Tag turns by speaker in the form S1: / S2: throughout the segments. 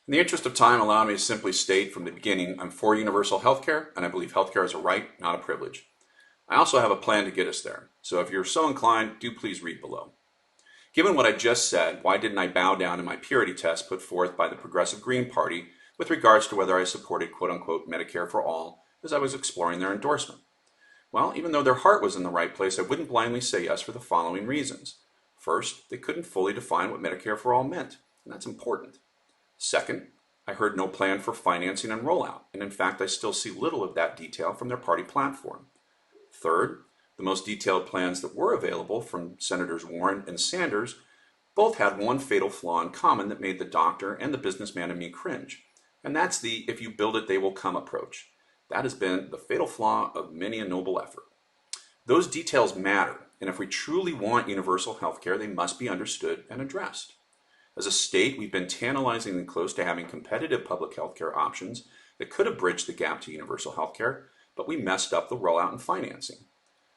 S1: In the interest of time, allow me to simply state from the beginning, I'm for universal healthcare, and I believe healthcare is a right, not a privilege. I also have a plan to get us there, so if you're so inclined, do please read below. Given what I just said, why didn't I bow down in my purity test put forth by the Progressive Green Party with regards to whether I supported quote-unquote Medicare for all as I was exploring their endorsement? Well, even though their heart was in the right place, I wouldn't blindly say yes for the following reasons. First, they couldn't fully define what Medicare for all meant, and that's important. Second, I heard no plan for financing and rollout, and in fact I still see little of that detail from their party platform. Third, the most detailed plans that were available from Senators Warren and Sanders both had one fatal flaw in common that made the doctor and the businessman in me cringe, and that's the if you build it they will come approach. That has been the fatal flaw of many a noble effort. Those details matter, and if we truly want universal health care, they must be understood and addressed. As a state, we've been tantalizingly close to having competitive public health care options that could have bridged the gap to universal health care, but we messed up the rollout and financing.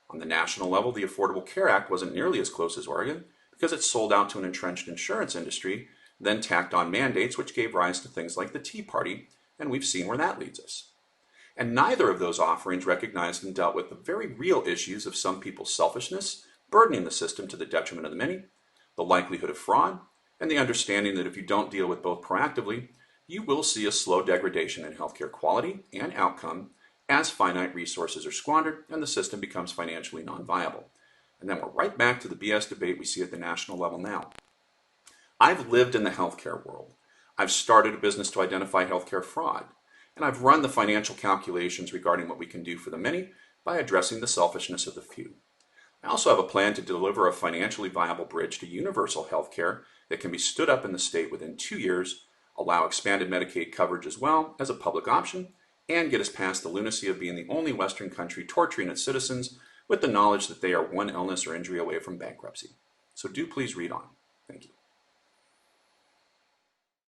S1: On the national level, the Affordable Care Act wasn't nearly as close as Oregon because it sold out to an entrenched insurance industry, then tacked on mandates which gave rise to things like the Tea Party, and we've seen where that leads us. And neither of those offerings recognized and dealt with the very real issues of some people's selfishness, burdening the system to the detriment of the many, the likelihood of fraud, and the understanding that if you don't deal with both proactively, you will see a slow degradation in healthcare quality and outcome as finite resources are squandered and the system becomes financially non-viable. And then we're right back to the BS debate we see at the national level now. I've lived in the healthcare world. I've started a business to identify healthcare fraud, and I've run the financial calculations regarding what we can do for the many by addressing the selfishness of the few. I also have a plan to deliver a financially viable bridge to universal health care that can be stood up in the state within 2 years, allow expanded Medicaid coverage as well as a public option, and get us past the lunacy of being the only Western country torturing its citizens with the knowledge that they are one illness or injury away from bankruptcy. So do please read on. Thank you.